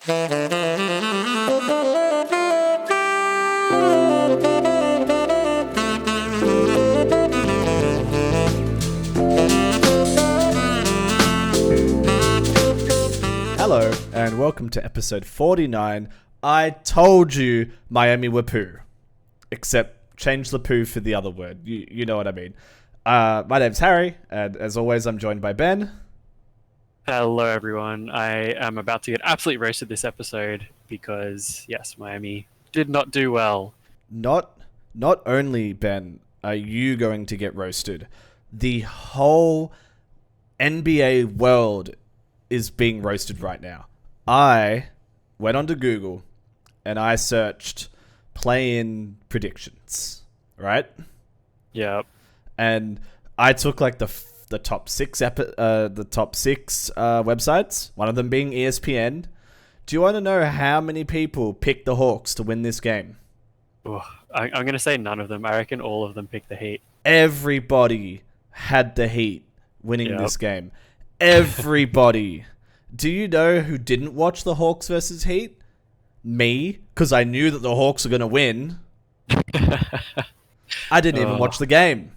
Hello, and welcome to episode 49. I told you Miami were poo. Except change the poo for the other word. You know what I mean. My name's Harry, and as always, I'm joined by Ben. Hello, everyone. I am about to get absolutely roasted this episode because, yes, Miami did not do well. Not only, Ben, are you going to get roasted, the whole NBA world is being roasted right now. I went onto Google and I searched play-in predictions, right? Yep. And I took like the top six websites, one of them being ESPN. Do you want to know how many people picked the Hawks to win this game? Ugh, I'm going to say none of them. I reckon all of them picked the Heat. Everybody had the Heat winning this game. Everybody. Do you know who didn't watch the Hawks versus Heat? Me, because I knew that the Hawks were going to win. I didn't even watch the game.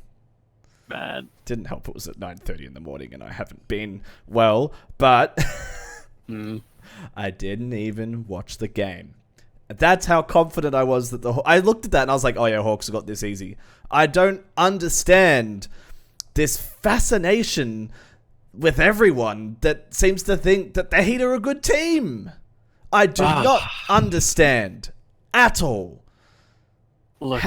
Man. Didn't help it was at 9:30 in the morning and I haven't been well, but I didn't even watch the game. That's how confident I was that I looked at that and I was like, oh yeah, Hawks have got this easy. I don't understand this fascination with everyone that seems to think that the Heat are a good team. I do not understand at all. Look,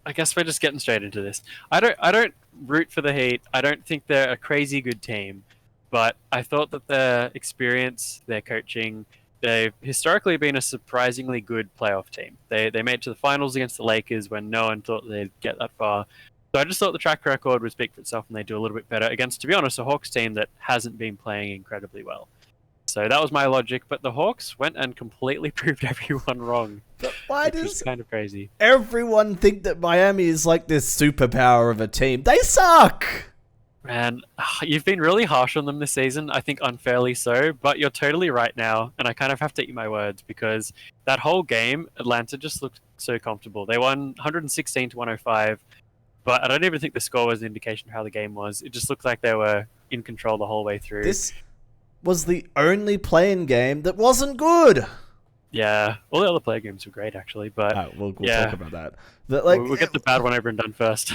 I guess we're just getting straight into this. I don't root for the Heat. I don't think they're a crazy good team, but I thought that their experience, their coaching, they've historically been a surprisingly good playoff team. They made it to the finals against the Lakers when no one thought they'd get that far. So I just thought the track record would speak for itself and they do a little bit better against, to be honest, a Hawks team that hasn't been playing incredibly well. So that was my logic, but the Hawks went and completely proved everyone wrong. But why does kind of crazy? Everyone think that Miami is like this superpower of a team? They suck! Man, you've been really harsh on them this season, I think unfairly so, but you're totally right now, and I kind of have to eat my words because that whole game, Atlanta just looked so comfortable. They won 116 to 105, but I don't even think the score was an indication of how the game was. It just looked like they were in control the whole way through. This was the only play-in game that wasn't good. Yeah, all the other play games were great actually, but we'll talk about that. But like, we'll get the bad one over and done first.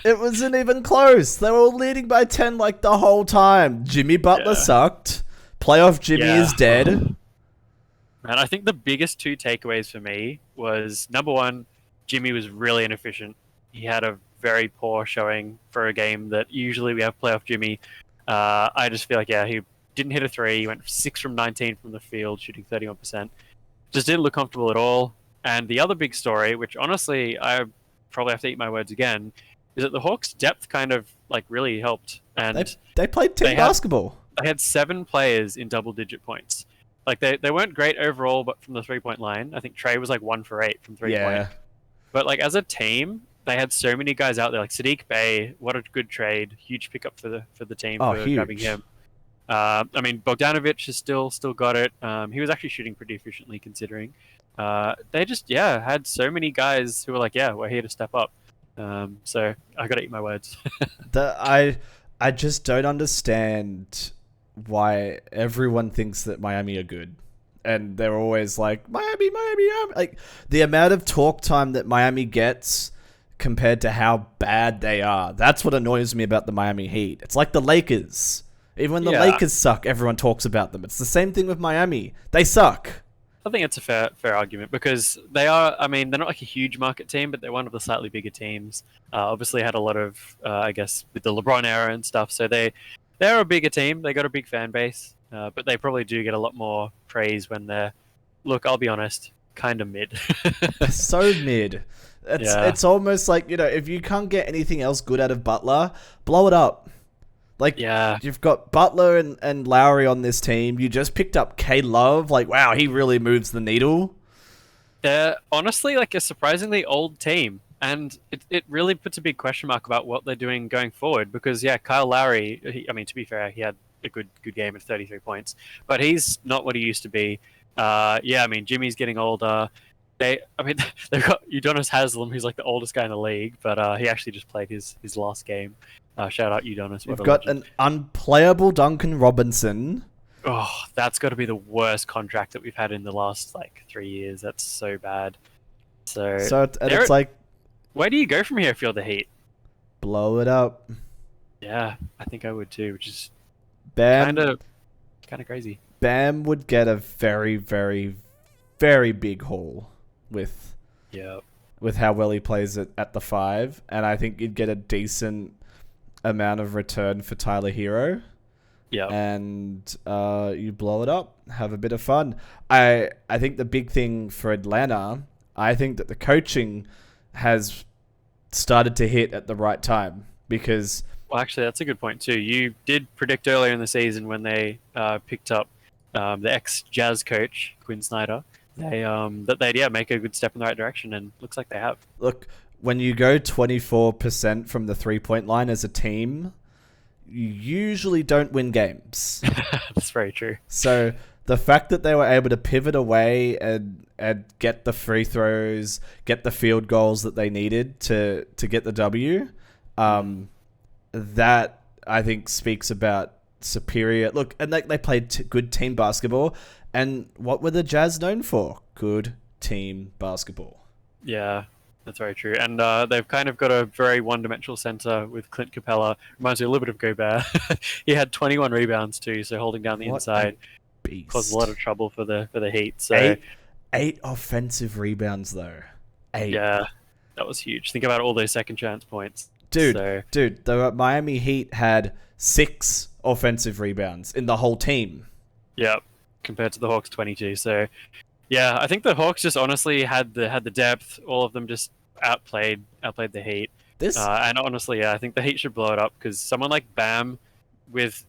It wasn't even close. They were leading by 10 like the whole time. Jimmy Butler sucked. Playoff Jimmy is dead. And I think the biggest two takeaways for me was, number one, Jimmy was really inefficient. He had a very poor showing for a game that usually we have playoff Jimmy. I just feel like, he didn't hit a three. He went 6 from 19 from the field, shooting 31%. Just didn't look comfortable at all. And the other big story, which honestly I probably have to eat my words again, is that the Hawks' depth kind of like really helped. And they played team basketball. They had 7 players in double-digit points. Like they weren't great overall, but from the 3-point line, I think Trey was like 1 for 8 from 3-point. But like as a team, they had so many guys out there. Like Sadiq Bey, what a good trade, huge pickup for the team for grabbing him. I mean, Bogdanovic has still got it. He was actually shooting pretty efficiently considering. They just had so many guys who were like, we're here to step up. So I gotta eat my words. I just don't understand why everyone thinks that Miami are good. And they're always like, Miami. Like, the amount of talk time that Miami gets compared to how bad they are. That's what annoys me about the Miami Heat. It's like the Lakers. Even when the Lakers suck, everyone talks about them. It's the same thing with Miami. They suck. I think it's a fair argument because they are, I mean, they're not like a huge market team, but they're one of the slightly bigger teams. Obviously had a lot of, I guess, with the LeBron era and stuff. So they're a bigger team. They got a big fan base, but they probably do get a lot more praise when they're, look, I'll be honest, kind of mid. So mid. It's almost like, if you can't get anything else good out of Butler, blow it up. Like, you've got Butler and Lowry on this team. You just picked up K-Love. Like, wow, he really moves the needle. They're honestly like a surprisingly old team. And it really puts a big question mark about what they're doing going forward. Because, Kyle Lowry, to be fair, he had a good game at 33 points. But he's not what he used to be. Jimmy's getting older. They've got Udonis Haslem, who's like the oldest guy in the league, but he actually just played his last game. Shout out Udonis. We've got an unplayable Duncan Robinson. Oh, that's got to be the worst contract that we've had in the last 3 years. That's so bad. So it's like, where do you go from here if you're the Heat? Blow it up. Yeah, I think I would too, which is Bam. Kind of crazy. Bam would get a very, very, very big haul with how well he plays it at the 5, and I think you'd get a decent amount of return for Tyler Hero. Yeah, and you blow it up, have a bit of fun. I think the big thing for Atlanta, I think that the coaching has started to hit at the right time because. Well, actually, that's a good point too. You did predict earlier in the season when they picked up the ex-Jazz coach Quinn Snyder, they'd make a good step in the right direction, and looks like they have. Look, when you go 24% from the 3-point line as a team, you usually don't win games. That's very true. So the fact that they were able to pivot away and get the free throws, get the field goals that they needed to get the W, that I think speaks about superior. Look, and they played good team basketball. And what were the Jazz known for? Good team basketball. Yeah, that's very true. And they've kind of got a very one-dimensional center with Clint Capella. Reminds me a little bit of Gobert. He had 21 rebounds too, so holding down the inside caused a lot of trouble for the Heat. So eight offensive rebounds though. 8. Yeah, that was huge. Think about all those second chance points. Dude, the Miami Heat had 6 offensive rebounds in the whole team. Yeah, compared to the Hawks 22. So, yeah, I think the Hawks just honestly had the depth. All of them just outplayed the Heat. And honestly, yeah, I think the Heat should blow it up because someone like Bam, with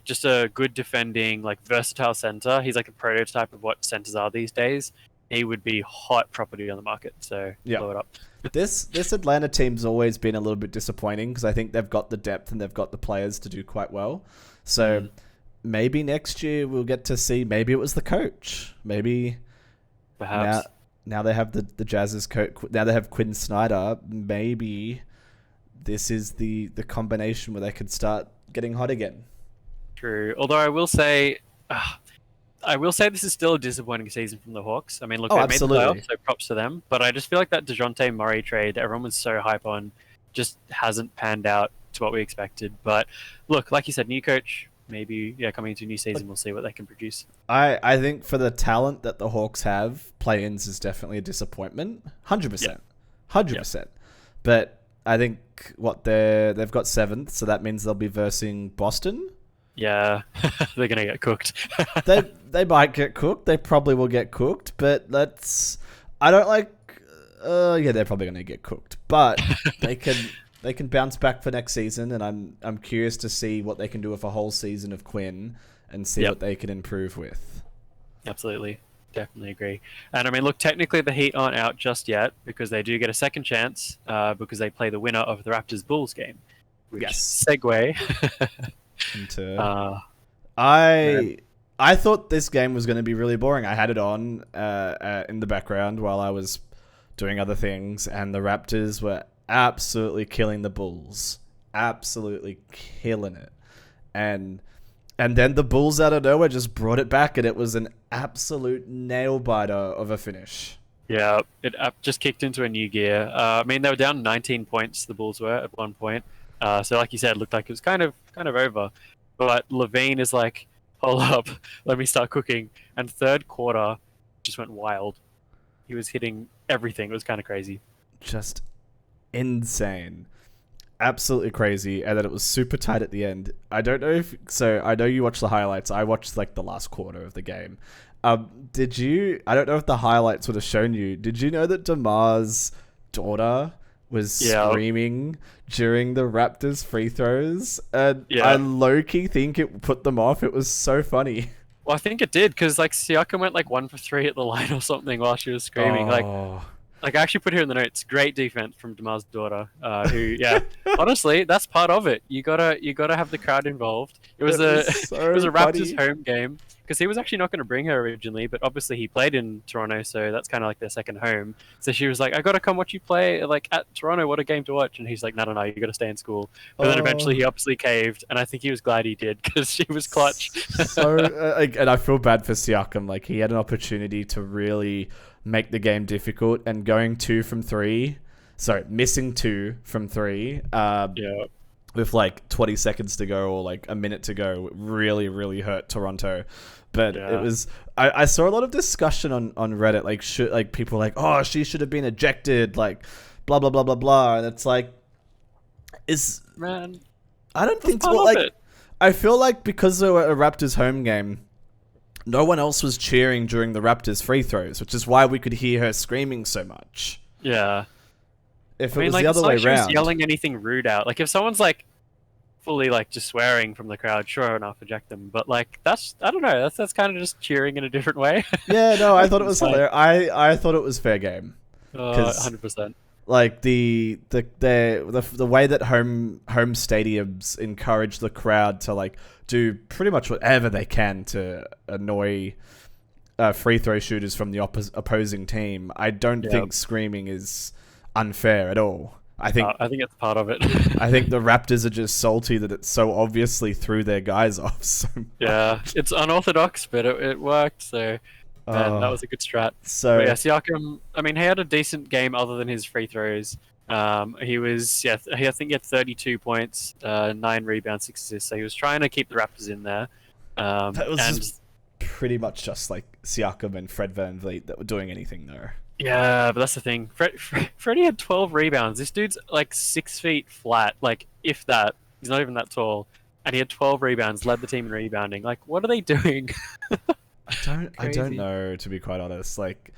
just a good defending, versatile center, he's like a prototype of what centers are these days. He would be hot property on the market. So blow it up. This Atlanta team's always been a little bit disappointing because I think they've got the depth and they've got the players to do quite well. So maybe next year we'll get to see. Maybe it was the coach. Maybe perhaps now they have the Jazz's coach. Now they have Quinn Snyder. Maybe this is the combination where they could start getting hot again. True. Although I will say this is still a disappointing season from the Hawks. I mean, look, they made the playoffs, so props to them. But I just feel like that DeJounte Murray trade, everyone was so hype on, just hasn't panned out to what we expected. But look, like you said, new coach, maybe coming into a new season, we'll see what they can produce. I think for the talent that the Hawks have, play-ins is definitely a disappointment. 100%. 100%. But I think they've got 7th, so that means they'll be versing Boston. Yeah, they're gonna get cooked. They might get cooked. They probably will get cooked. But I don't like. They're probably gonna get cooked. But they can bounce back for next season, and I'm curious to see what they can do with a whole season of Quinn and see what they can improve with. Absolutely, definitely agree. And I mean, look, technically the Heat aren't out just yet because they do get a second chance because they play the winner of the Raptors Bulls game. Segue. I thought this game was going to be really boring. I had it on in the background while I was doing other things, and the Raptors were absolutely killing the Bulls. Absolutely killing it. And then the Bulls out of nowhere just brought it back, and it was an absolute nail-biter of a finish. Yeah, it just kicked into a new gear. I mean, they were down 19 points, the Bulls were, at one point. So like you said, it looked like it was kind of over. But Levine is like, hold up, let me start cooking. And third quarter just went wild. He was hitting everything. It was kind of crazy. Just insane. Absolutely crazy. And then it was super tight at the end. I don't know I know you watched the highlights. I watched the last quarter of the game. I don't know if the highlights would have shown you. Did you know that DeMar's daughter was screaming during the Raptors free throws? And I low-key think it put them off. It was so funny. Well, I think it did, because Siakam went 1 for 3 at the line or something while she was screaming. Like I actually put here in the notes, great defense from DeMar's daughter, who, yeah, honestly, that's part of it. You gotta have the crowd involved. It was It was it was so a Raptors funny. home game because he was actually not going to bring her originally, but obviously he played in Toronto, so that's kind of like their second home. So she was like, "I gotta come watch you play like at Toronto. What a game to watch!" And he's like, "No, no, no, you gotta stay in school." But then eventually Oh, he obviously caved, and I think he was glad he did because she was clutch. and I feel bad for Siakam. Like he had an opportunity to really make the game difficult, and going 2 from 3, sorry, missing 2 from 3, Yeah, with like 20 seconds to go or like a minute to go, really, really hurt Toronto. But yeah. it was, I saw a lot of discussion on Reddit, like people like, oh, she should have been ejected, like blah blah blah blah blah, and it's like, is Man, I don't that's think part well, of like it. I feel like because they were a Raptors home game, no one else was cheering during the Raptors free throws, which is why we could hear her screaming so much. Yeah. If I it mean, was like, the it's other not way like she was around, yelling anything rude out. Like, if someone's like fully like just swearing from the crowd, sure enough, eject them. But like, that's I don't know. That's kind of just cheering in a different way. yeah, no, I I thought think it it's was fine. hilarious. I thought it was fair game because 100%. like the way that home stadiums encourage the crowd to like do pretty much whatever they can to annoy free throw shooters from the opposing team. I don't Yeah. think screaming is unfair at all. I think I think it's part of it. I think the Raptors are just salty that it so obviously threw their guys off so much. Yeah, it's unorthodox, but it worked. So, man, that Oh, was a good strat. But yeah, so Siakam. I mean, he had a decent game other than his free throws. He was I think he had 32 points, 9 rebounds, 6 assists. So he was trying to keep the Raptors in there. that was And just pretty much just like Siakam and Fred VanVleet that were doing anything though. yeah, but that's the thing. Freddie had 12 rebounds. This dude's like 6 feet flat, like if that. He's not even that tall, and he had 12 rebounds. Led the team in rebounding. Like, what are they doing? I don't Crazy. know, to be quite honest. Like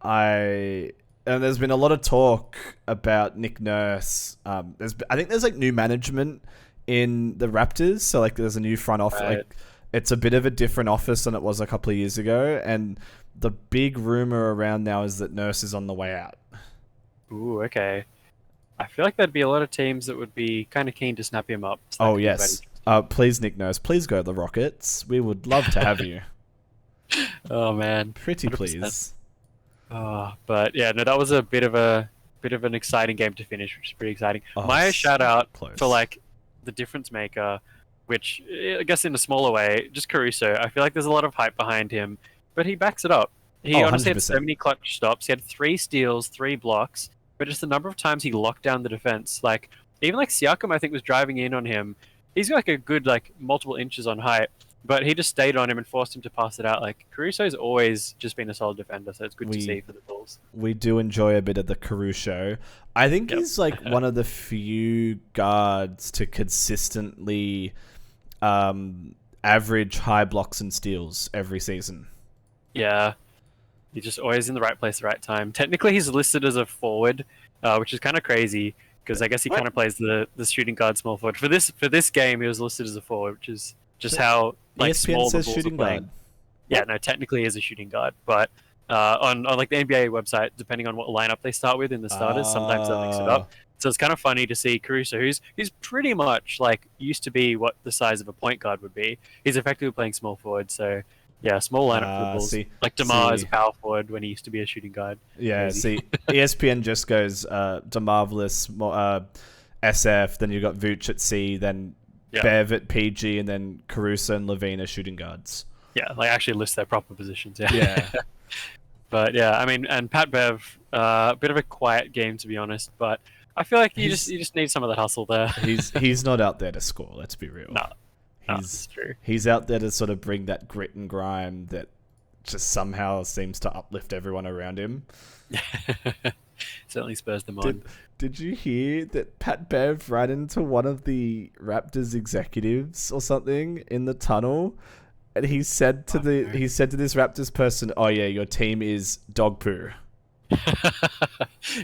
and there's been a lot of talk about Nick Nurse. I think there's like new management in the Raptors, so like there's a new front office. Right. Like it's a bit of a different office than it was a couple of years ago, and the big rumor around now is that Nurse is on the way out. Ooh, okay. I feel like there'd be a lot of teams that would be kind of keen to snap him up. So that Oh could be quite yes, please Nick Nurse, please go to the Rockets. We would love to have you. interesting. Oh man, Pretty 100%. please. Oh, but yeah, no, that was a bit of an exciting game to finish, which is pretty exciting. Oh, My shout out close. for like the difference maker, which I guess in a smaller way, just Caruso. I feel like there's a lot of hype behind him, but he backs it up. He Oh, honestly had so 100%. many clutch stops. He had 3 steals, 3 blocks, but just the number of times he locked down the defense. Like even like Siakam, I think was driving in on him. He's got like a good like multiple inches on height, but he just stayed on him and forced him to pass it out. Like Caruso's always just been a solid defender, so it's good to see for the Bulls. We do enjoy a bit of the Caruso. I think Yep. he's like one of the few guards to consistently average high blocks and steals every season. Yeah, he's just always in the right place at the right time. Technically, he's listed as a forward, which is kind of crazy because I guess he kind of plays the shooting guard, small forward. For this game, he was listed as a forward, which is just how like ESPN small the says Bulls shooting are playing. guard. Yeah, no, technically he is a shooting guard, but on like the NBA website, depending on what lineup they start with in the starters, sometimes they'll mix it up. So it's kind of funny to see Caruso, who's pretty much like used to be what the size of a point guard would be. He's effectively playing small forward, so yeah, small lineup for the Bulls. Like DeMar is a power forward when he used to be a shooting guard. Yeah, Crazy. see, ESPN just goes DeMarvelous, SF, then you've got Vooch at C, then Yeah. Bev at PG, and then Caruso and Levine are shooting guards. Yeah, like actually list their proper positions. Yeah. Yeah. But yeah, I mean, and Pat Bev, a bit of a quiet game to be honest, but I feel like you just need some of that hustle there. He's not out there to score, let's be real. No, He's it's true. He's out there to sort of bring that grit and grime that just somehow seems to uplift everyone around him. Certainly spurs them on. Did you hear that Pat Bev ran into one of the Raptors executives or something in the tunnel? And he said to this Raptors person, "Oh yeah, your team is dog poo."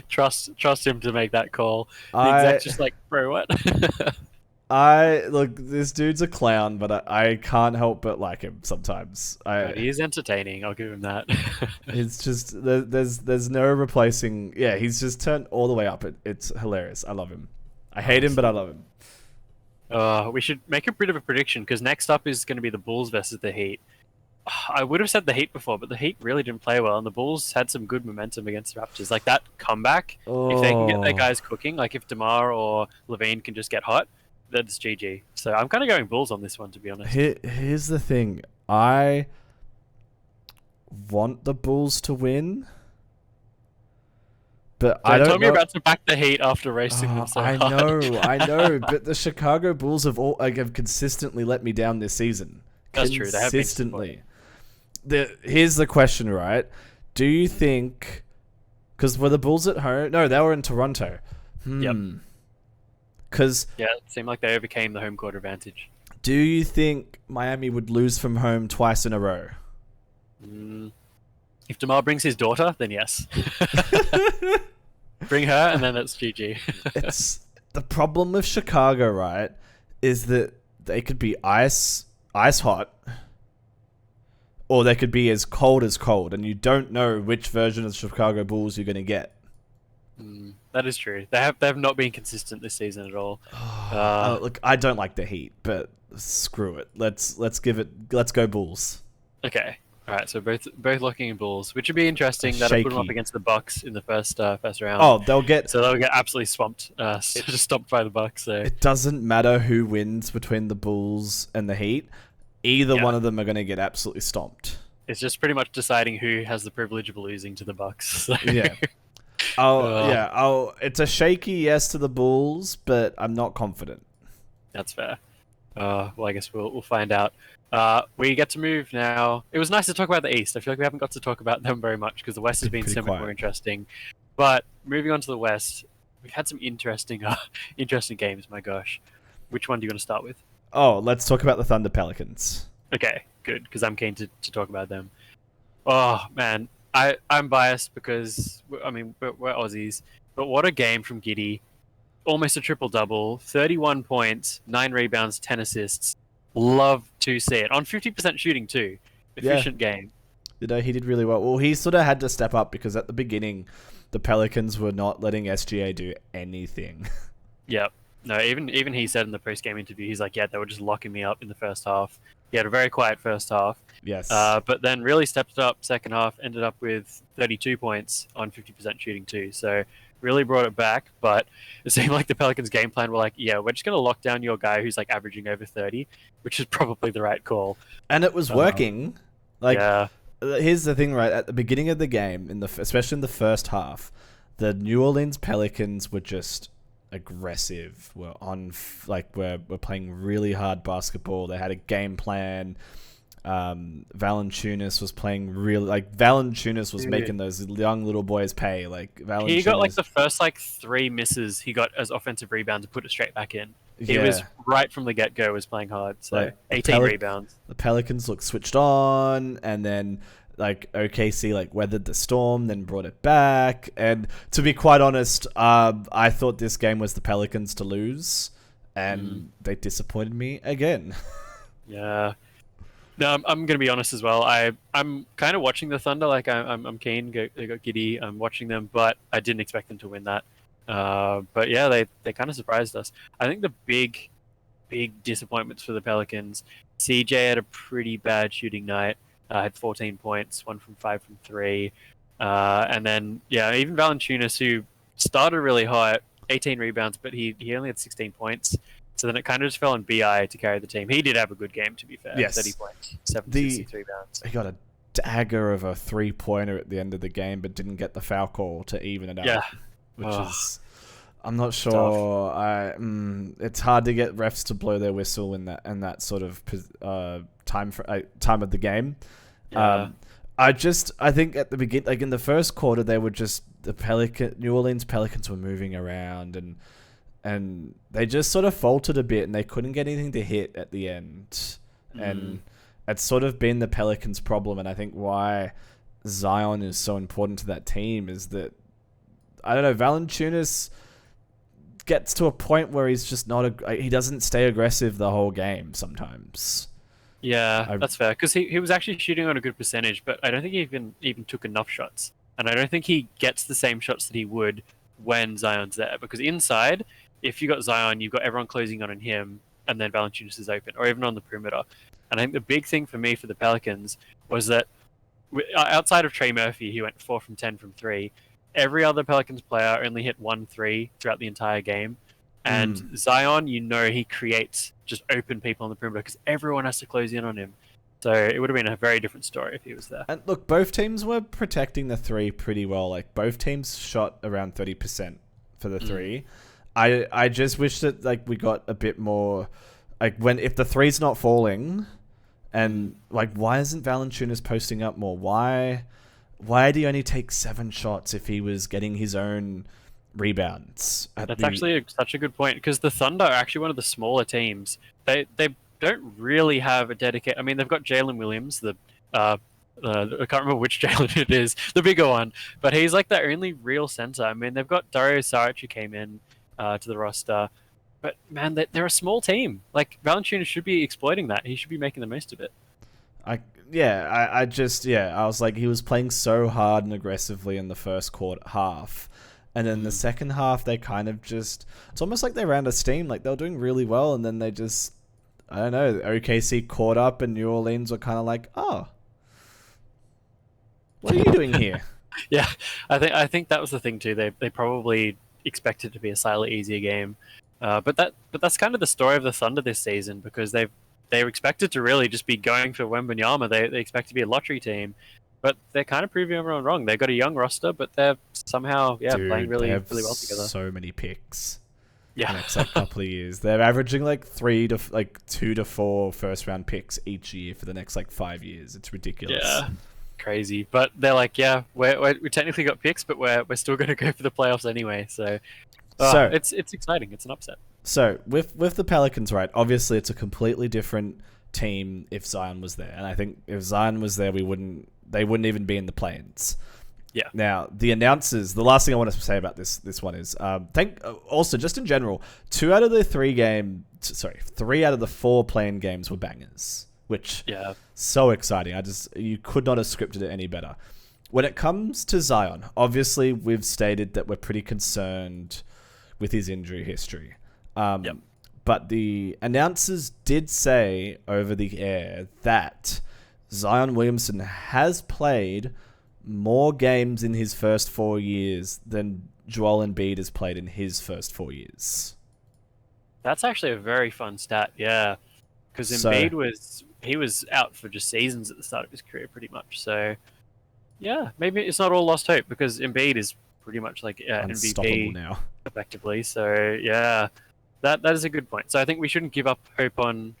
Trust him to make that call. The exec's just like, bro, what? Look, this dude's a clown, but I can't help but like him sometimes. He is entertaining. I'll give him that. It's just there's no replacing. Yeah, he's just turned all the way up. It's hilarious. I love him. I hate him, but I love him. We should make a bit of a prediction because next up is going to be the Bulls versus the Heat. I would have said the Heat before, but the Heat really didn't play well, and the Bulls had some good momentum against the Raptors. Like that comeback, if they can get their guys cooking, like if DeMar or Levine can just get hot, that's GG. So I'm kind of going Bulls on this one, to be honest. Here's the thing. I want the Bulls to win, but I don't tell me know. about to back the Heat after racing them so hard. I know, but the Chicago Bulls have have consistently let me down this season. That's true. They have been consistently. Here's the question, right? Do you think... Because were the Bulls at home? No, they were in Toronto. Yep. Because... Yeah, it seemed like they overcame the home court advantage. Do you think Miami would lose from home twice in a row? If DeMar brings his daughter, then yes. Bring her, and then it's GG. It's the problem with Chicago, right? Is that they could be ice hot, or they could be as cold, and you don't know which version of Chicago Bulls you're going to get. That is true. They have not been consistent this season at all. Look, I don't like the Heat, but screw it. Let's go Bulls. Okay. All right. So both locking in Bulls, which would be interesting. That'll put them up against the Bucks in the first round. Oh, they'll get absolutely swamped, just stomped by the Bucks. So it doesn't matter who wins between the Bulls and the Heat. Either one of them are going to get absolutely stomped. It's just pretty much deciding who has the privilege of losing to the Bucks. So. Yeah. It's a shaky yes to the Bulls, but I'm not confident. That's fair. Well, I guess we'll find out. We get to move now. It was nice to talk about the East. I feel like we haven't got to talk about them very much because the West has been so much more interesting. But moving on to the West, we've had some interesting games. My gosh, which one do you want to start with? Oh, let's talk about the Thunder Pelicans. Okay, good, because I'm keen to talk about them. Oh man, I'm biased because I mean we're Aussies, but what a game from Giddey! Almost a triple-double, 31 points, 9 rebounds, 10 assists. Love to see it on 50% shooting too. Efficient game. He did really well. Well, he sort of had to step up because at the beginning, the Pelicans were not letting SGA do anything. Yep. No, even he said in the post-game interview, he's like, yeah, they were just locking me up in the first half. He had a very quiet first half. Yes. But then really stepped it up second half, ended up with 32 points on 50% shooting too. So really brought it back, but it seemed like the Pelicans game plan were like, yeah, we're just going to lock down your guy who's like averaging over 30, which is probably the right call. And it was working. Here's the thing, right? At the beginning of the game, especially in the first half, the New Orleans Pelicans were just aggressive. We're playing really hard basketball. They had a game plan. Valanciunas was playing Valanciunas was making those young little boys pay. He got the first 3 misses he got as offensive rebounds and put it straight back in. He was right from the get-go was playing hard. So 18 rebounds. The Pelicans looked switched on, and then OKC weathered the storm, then brought it back. And to be quite honest, I thought this game was the Pelicans to lose, and they disappointed me again. Yeah. No, I'm going to be honest as well. I'm kind of watching the Thunder. I'm keen. They got Giddey. I'm watching them, but I didn't expect them to win that. But yeah, they kind of surprised us. I think the big disappointments for the Pelicans. CJ had a pretty bad shooting night. Had 14 points, 1 from 5 from 3. And then, even Valanciunas, who started really hot, 18 rebounds, but he only had 16 points. So then it kind of just fell on BI to carry the team. He did have a good game, to be fair. Yes. 30 points, 7 rebounds. He got a dagger of a 3-pointer at the end of the game, but didn't get the foul call to even it out. Yeah. Which is... I'm not sure. It's hard to get refs to blow their whistle in that sort of time of the game. Yeah. I think at the beginning, in the first quarter, they were just New Orleans Pelicans were moving around and they just sort of faltered a bit and they couldn't get anything to hit at the end. And it's sort of been the Pelicans' problem, and I think why Zion is so important to that team is that, I don't know, Valanciunas gets to a point where he's just he doesn't stay aggressive the whole game sometimes. Yeah, that's fair. Because he was actually shooting on a good percentage, but I don't think he even took enough shots. And I don't think he gets the same shots that he would when Zion's there. Because inside, if you got Zion, you've got everyone closing on him, and then Valanciunas is open, or even on the perimeter. And I think the big thing for me for the Pelicans was that outside of Trey Murphy, he went 4 from 10 from 3. Every other Pelicans player only hit 1 3 throughout the entire game. And Zion, he creates just open people on the perimeter because everyone has to close in on him. So it would have been a very different story if he was there. And look, both teams were protecting the 3 pretty well. Like, both teams shot around 30% for the 3. I just wish that, like, we got a bit more... Like, if the 3's not falling... And, like, why isn't Valanciunas posting up more? Why did he only take 7 shots if he was getting his own rebounds? That's actually such a good point, because the Thunder are actually one of the smaller teams. They don't really have a dedicated... I mean, they've got Jalen Williams, I can't remember which Jalen it is, the bigger one, but he's like the only real center. I mean, they've got Dario Saric who came in to the roster. But, man, they're a small team. Like, Valanciunas should be exploiting that. He should be making the most of it. I was like, he was playing so hard and aggressively in the first half. And then the second half, they kind of just... It's almost like they ran out of steam. Like, they were doing really well, and then they just... I don't know. OKC caught up, and New Orleans were kind of like, oh, what are you doing here? Yeah, I think that was the thing, too. They probably expected it to be a slightly easier game. But that's kind of the story of the Thunder this season, because they were expected to really just be going for Wembanyama. They expect to be a lottery team, but they're kind of proving everyone wrong. They've got a young roster, but they're somehow playing really well together. So many picks. Yeah, the next couple of years. They're averaging 2 to 4 first round picks each year for the next 5 years. It's ridiculous. Yeah, crazy. But they're like, we technically got picks, but we're still going to go for the playoffs anyway. So it's exciting. It's an upset. So with the Pelicans, right? Obviously, it's a completely different team if Zion was there, and I think if Zion was there, they wouldn't even be in the play-ins. Yeah. Now the announcers. The last thing I want to say about this one is also just in general, 3 out of the 4 playing games were bangers, which so exciting. You could not have scripted it any better. When it comes to Zion, obviously we've stated that we're pretty concerned with his injury history. But the announcers did say over the air that Zion Williamson has played more games in his first 4 years than Joel Embiid has played in his first 4 years. That's actually a very fun stat, yeah. Because Embiid was out for just seasons at the start of his career, pretty much. So, yeah, maybe it's not all lost hope, because Embiid is pretty much like MVP now, effectively. So, yeah, that is a good point. So I think we shouldn't give up hope on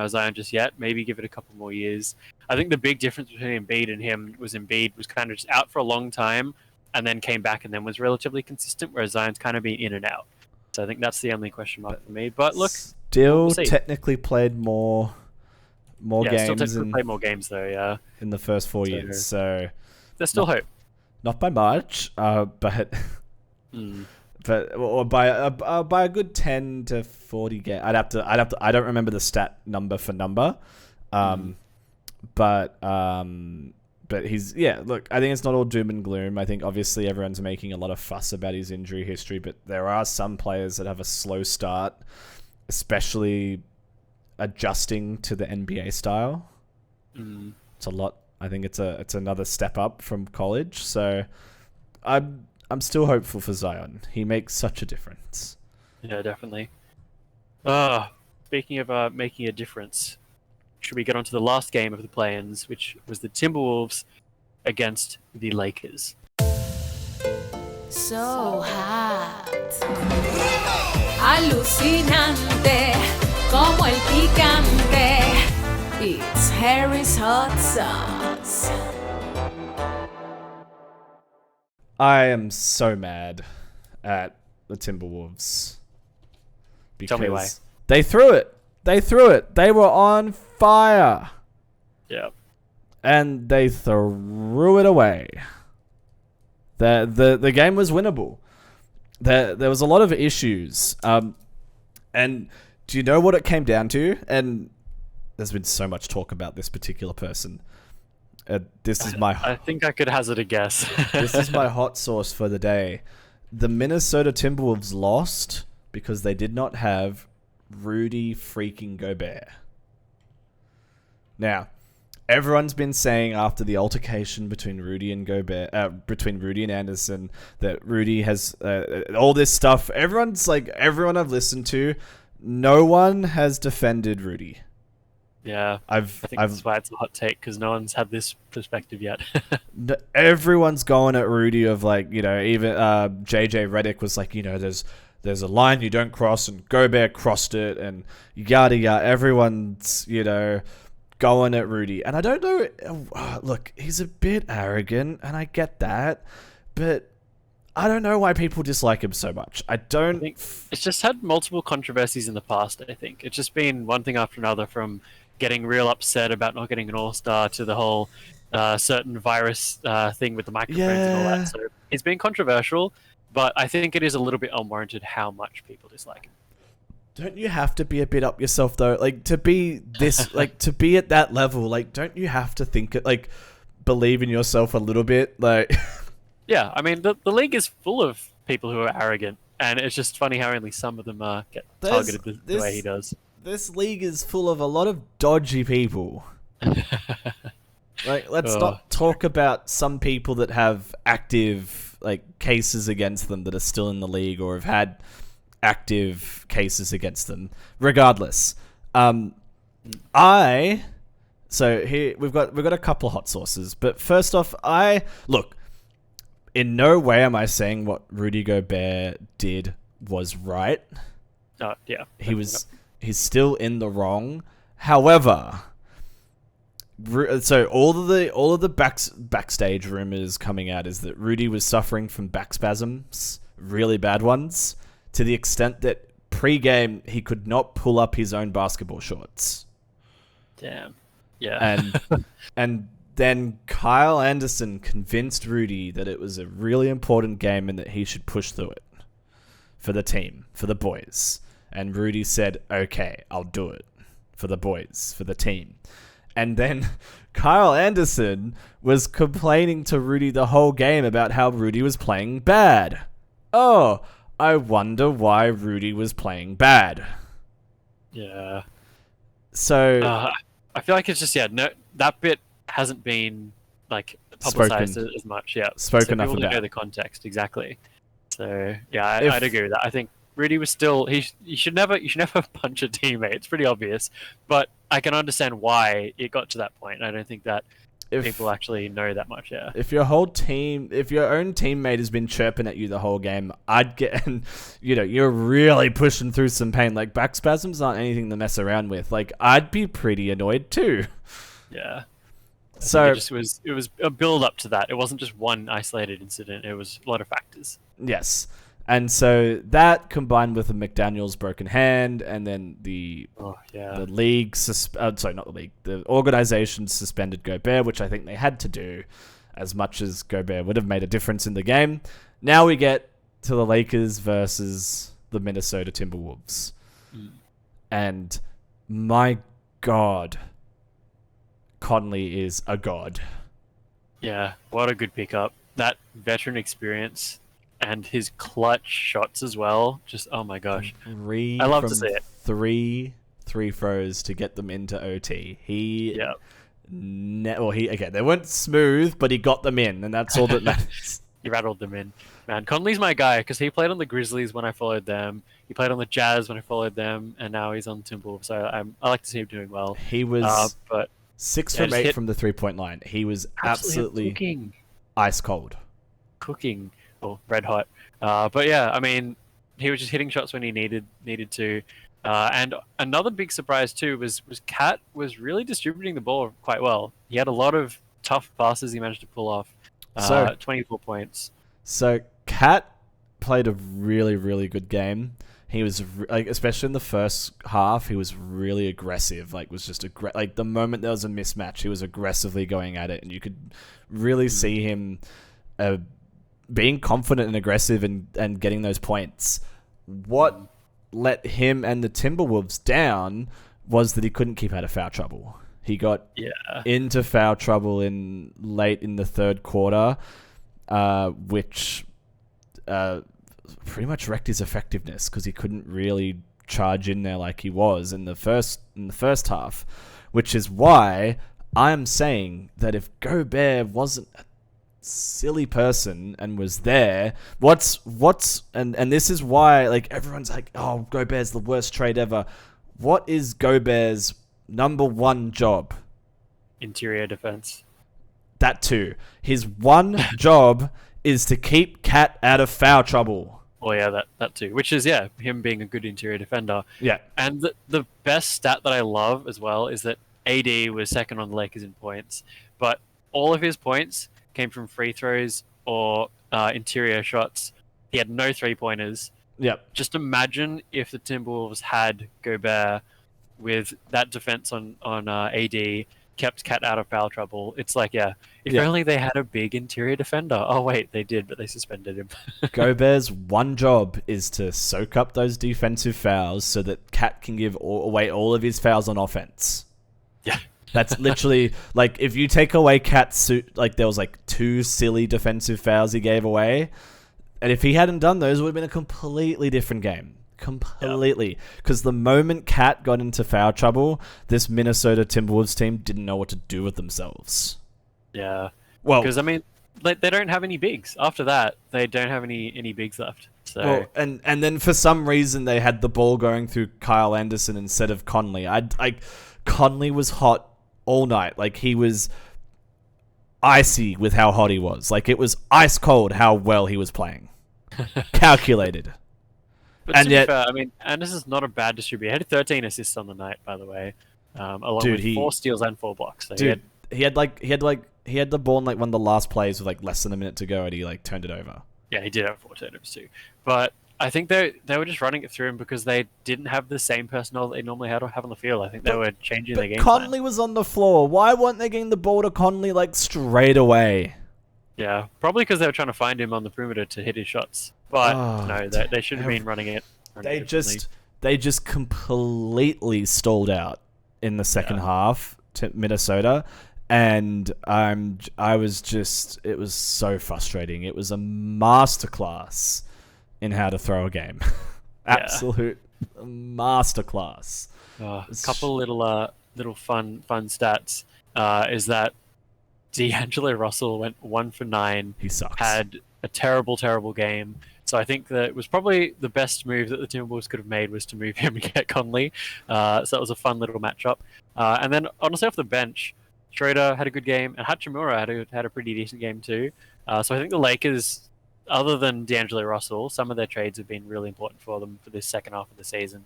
Zion just yet. Maybe give it a couple more years. I think the big difference between Embiid and him was Embiid was kind of just out for a long time and then came back and then was relatively consistent, whereas Zion's kind of been in and out. So I think that's the only question mark for me. But look, still technically played more games. Still technically played more games though. Yeah, in the first 4 years. So there's still hope. Not by much, but or by a good 10 to 40 games. I don't remember the stat number for number. But he's look, I think it's not all doom and gloom. I think obviously everyone's making a lot of fuss about his injury history, but there are some players that have a slow start, especially adjusting to the NBA style. It's a lot. I think it's another step up from college. So I'm still hopeful for Zion. He makes such a difference. Yeah, definitely. Speaking of making a difference, should we get on to the last game of the play-ins, which was the Timberwolves against the Lakers? So hot. Alucinante, como el picante. It's Harry's hot sauce. I am so mad at the Timberwolves. Tell me why. They threw it. They were on fire. Yeah. And they threw it away. The game was winnable. there was a lot of issues. And do you know what it came down to? And there's been so much talk about this particular person. I think I could hazard a guess. This is my hot sauce for the day. The Minnesota Timberwolves lost because they did not have Rudy freaking Gobert. Now, everyone's been saying after the altercation between Rudy and between Rudy and Anderson, that Rudy has all this stuff. Everyone I've listened to, no one has defended Rudy. Yeah, I think that's why it's a hot take, because no one's had this perspective yet. Everyone's going at Rudy of even JJ Redick was like, there's a line you don't cross, and Gobert crossed it, and yada yada. Everyone's going at Rudy, and I don't know. Look, he's a bit arrogant, and I get that, but I don't know why people dislike him so much. I think it's just had multiple controversies in the past. I think it's just been one thing after another, from getting real upset about not getting an All-Star to the whole certain virus thing with the microphones and all that. So it's been controversial, but I think it is a little bit unwarranted how much people dislike him. Don't you have to be a bit up yourself though? To be this, to be at that level, don't you have to think believe in yourself a little bit? Yeah, I mean, the league is full of people who are arrogant, and it's just funny how only some of them get targeted the way he does. This league is full of a lot of dodgy people. Let's not talk about some people that have active cases against them that are still in the league or have had active cases against them. Regardless, so here we've got a couple of hot sauces. But first off, in no way am I saying what Rudy Gobert did was right. Yeah, he's still in the wrong. However, so all of the backstage rumors coming out is that Rudy was suffering from back spasms, really bad ones, to the extent that pre-game he could not pull up his own basketball shorts. Damn. Yeah. And then Kyle Anderson convinced Rudy that it was a really important game and that he should push through it for the team, for the boys. And Rudy said, okay, I'll do it for the boys, for the team. And then Kyle Anderson was complaining to Rudy the whole game about how Rudy was playing bad. Oh, I wonder why Rudy was playing bad. Yeah. So I feel like it's just that bit hasn't been publicized as much. Yeah, spoken enough about. People don't know the context exactly. So yeah, I'd agree with that. I think Rudy was still you should never punch a teammate. It's pretty obvious, but I can understand why it got to that point. I don't think that people actually know that much. Yeah. If your own teammate has been chirping at you the whole game, I'd get, and you're really pushing through some pain. Back spasms aren't anything to mess around with. I'd be pretty annoyed too. Yeah. So it was a build up to that. It wasn't just one isolated incident. It was a lot of factors. Yes. And so that combined with the McDaniels broken hand, and then the league, the organization suspended Gobert, which I think they had to do, as much as Gobert would have made a difference in the game. Now we get to the Lakers versus the Minnesota Timberwolves. And my God, Conley is a god. Yeah, what a good pickup. That veteran experience and his clutch shots as well. Just, oh my gosh. I love to see it. Three throws to get them into OT. They weren't smooth, but he got them in, and that's all that matters. He rattled them in. Man, Conley's my guy, because he played on the Grizzlies when I followed them. He played on the Jazz when I followed them, and now he's on Timberwolves. So I like to see him doing well. He was 6 from 8 from the 3-point line. He was absolutely cooking. Ice cold. Cooking. Or red hot. But yeah, I mean, he was just hitting shots when he needed to. And another big surprise too was Cat was really distributing the ball quite well. He had a lot of tough passes he managed to pull off. 24 points. So Cat played a really, really good game. He was especially in the first half, he was really aggressive. The moment there was a mismatch, he was aggressively going at it, and you could really see him being confident and aggressive and getting those points. What let him and the Timberwolves down was that he couldn't keep out of foul trouble. He got into foul trouble late in the third quarter, which pretty much wrecked his effectiveness because he couldn't really charge in there like he was in the first half, which is why I'm saying that if Gobert wasn't a silly person and was there, and this is why like everyone's like, oh, Gobert's the worst trade ever. What is Gobert's number one job? Interior defense. That too. His one job is to keep Cat out of foul trouble. Oh yeah, that too. Which is him being a good interior defender. Yeah. And the best stat that I love as well is that AD was second on the Lakers in points, but all of his points came from free throws or interior shots. He had no 3-pointers. Yep. Just imagine if the Timberwolves had Gobert with that defense on AD, kept Cat out of foul trouble. It's like, if only they had a big interior defender. Oh, wait, they did, but they suspended him. Gobert's one job is to soak up those defensive fouls so that Cat can give away all of his fouls on offense. Yeah. That's literally, like, if you take away Cat's suit, like, there was, like, 2 silly defensive fouls he gave away. And if he hadn't done those, it would have been a completely different game. Completely. Because the moment Cat got into foul trouble, this Minnesota Timberwolves team didn't know what to do with themselves. Yeah. Well, because, I mean, they don't have any bigs. After that, they don't have any bigs left. So. Well, and then for some reason, they had the ball going through Kyle Anderson instead of Conley. Conley was hot all night. Like, he was icy with how hot he was. Like, it was ice cold how well he was playing. Calculated. But to be fair, I mean, Anderson is not a bad distributor. He had 13 assists on the night, by the way, along with 4 steals and 4 blocks. So he had the ball in like one of the last plays with like less than a minute to go, and he like turned it over. Yeah, he did have 4 turnovers too. But I think they were just running it through him because they didn't have the same personnel that they normally have on the field. I think they were changing their game plan. Conley was on the floor. Why weren't they getting the ball to Conley like straight away? Yeah, probably because they were trying to find him on the perimeter to hit his shots. But no, they should have been running it. They just completely stalled out in the second half to Minnesota, and it was so frustrating. It was a masterclass in how to throw a game. Absolute masterclass. A couple little fun stats is that D'Angelo Russell went 1 for 9. He sucks. Had a terrible game. So I think that it was probably the best move that the Timberwolves could have made was to move him and get Conley. So that was a fun little matchup. And then honestly off the bench, Schroeder had a good game, and Hachimura had a pretty decent game too. So I think the Lakers, other than D'Angelo Russell, some of their trades have been really important for them for this second half of the season.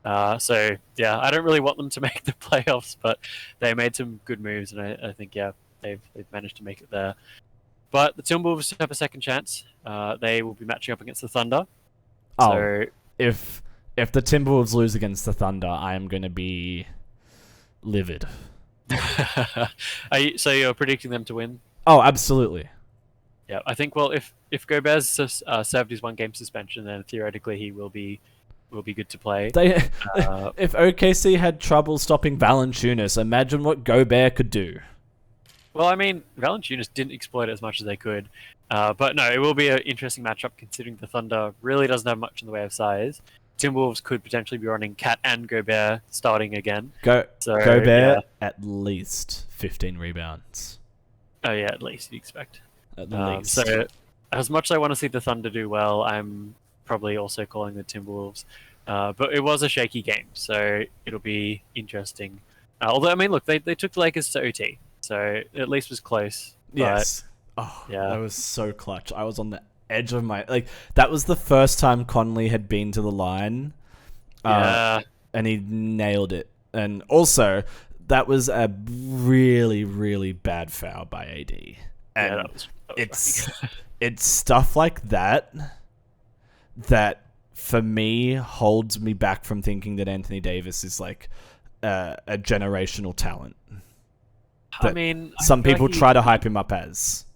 I don't really want them to make the playoffs, but they made some good moves, and I think they've managed to make it there. But the Timberwolves have a second chance. They will be matching up against the Thunder. So if the Timberwolves lose against the Thunder, I am going to be livid. So you're predicting them to win? Oh, absolutely. Yeah, I think. Well, if Gobert's served his 1-game suspension, then theoretically he will be good to play. If OKC had trouble stopping Valanciunas, imagine what Gobert could do. Well, I mean, Valanciunas didn't exploit it as much as they could. But no, it will be an interesting matchup considering the Thunder really doesn't have much in the way of size. Timberwolves could potentially be running Cat and Gobert starting again. Gobert at least 15 rebounds. Oh yeah, at least you'd expect. At least. So as much as I want to see the Thunder do well, I'm probably also calling the Timberwolves. But it was a shaky game, so it'll be interesting. Although, I mean, look, they took the Lakers to OT. So at least it was close. Yes. That was so clutch. I was on the edge of my... that was the first time Conley had been to the line. And he nailed it. And also, that was a really, really bad foul by AD. And that was it's stuff like that for me holds me back from thinking that Anthony Davis is like a generational talent. I mean, some people try to hype him up as.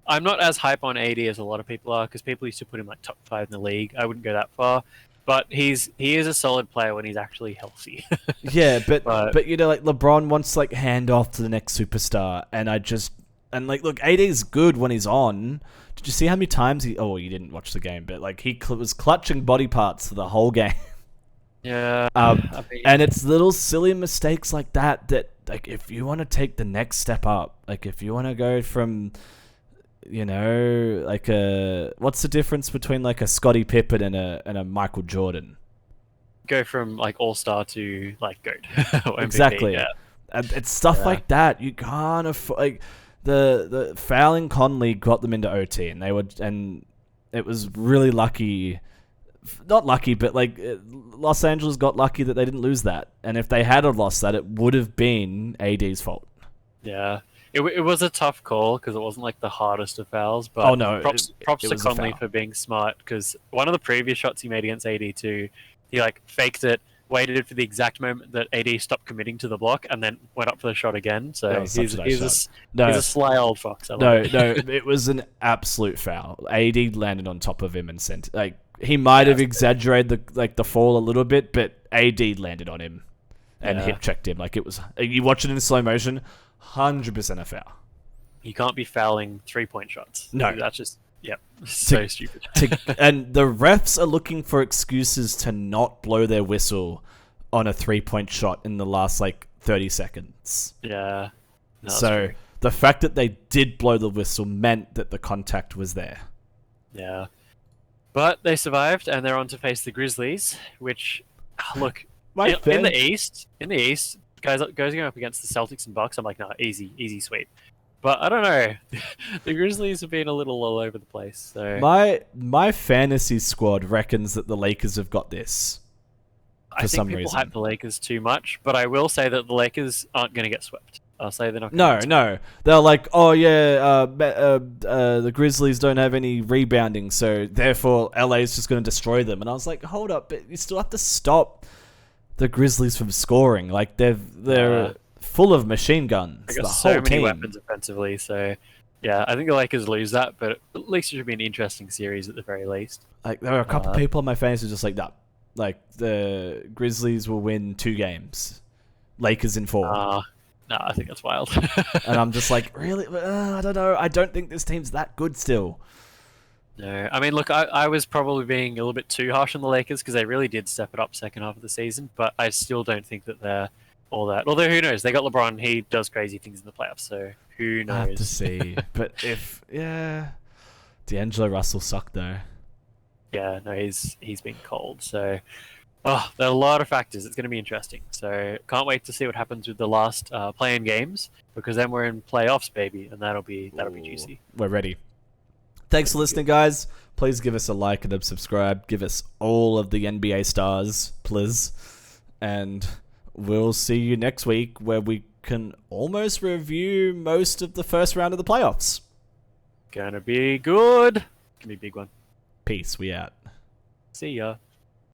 I'm not as hype on AD as a lot of people are, because people used to put him like top 5 in the league. I wouldn't go that far, but he is a solid player when he's actually healthy. Yeah, but like LeBron wants to like hand off to the next superstar, and look, AD's good when he's on. Did you see how many times you didn't watch the game, but like he was clutching body parts for the whole game. Yeah. And it's little silly mistakes like that like if you want to take the next step up, like if you want to go from, like what's the difference between like a Scottie Pippen and a Michael Jordan? Go from like all-star to like GOAT. Or MVP, exactly. Yeah. And it's stuff like that. You can't like the fouling Conley got them into OT, and it was really lucky. Not lucky, but like Los Angeles got lucky that they didn't lose that. And if they had lost that, it would have been AD's fault. Yeah, it was a tough call because it wasn't like the hardest of fouls. But props to Conley for being smart, because one of the previous shots he made against AD too, he like faked it, waited for the exact moment that AD stopped committing to the block, and then went up for the shot again. So he's a sly old fox. It was an absolute foul. AD landed on top of him and sent he might have exaggerated the fall a little bit, but AD landed on him and hip checked him. Like it was, you watch it in slow motion, 100% a foul. You can't be fouling 3-point shots. No, that's just so stupid. And the refs are looking for excuses to not blow their whistle on a 3-point shot in the last 30 seconds. Yeah. No, so the fact that they did blow the whistle meant that the contact was there. Yeah. But they survived, and they're on to face the Grizzlies, which, look, in the East, goes going up against the Celtics and Bucks. I'm like, no, easy sweep. But I don't know. The Grizzlies have been a little all over the place. So my fantasy squad reckons that the Lakers have got this. I think people hype the Lakers too much, but I will say that the Lakers aren't going to get swept. I'll say they're not. No. They're like, oh yeah, the Grizzlies don't have any rebounding, so therefore LA is just going to destroy them. And I was like, hold up, but you still have to stop the Grizzlies from scoring. Like they're full of machine guns. They got the so whole many team. weapons offensively. So yeah, I think the Lakers lose that, but at least it should be an interesting series at the very least. Like there are a couple people on my fans who are just like that. Like the Grizzlies will win 2 games, Lakers in 4. No, I think that's wild. And I'm just like, really? I don't know. I don't think this team's that good still. No, I mean, look, I was probably being a little bit too harsh on the Lakers because they really did step it up second half of the season, but I still don't think that they're all that. Although, who knows? They got LeBron. He does crazy things in the playoffs, so who knows? I have to see. But D'Angelo Russell sucked though. Yeah, no, he's been cold, so... Oh, there are a lot of factors. It's going to be interesting. So can't wait to see what happens with the last play-in games, because then we're in playoffs, baby, and that'll be juicy. We're ready. Thanks for listening, guys. Please give us a like and a subscribe. Give us all of the NBA stars, please. And we'll see you next week, where we can almost review most of the first round of the playoffs. Gonna be good. Gonna be a big one. Peace. We out. See ya.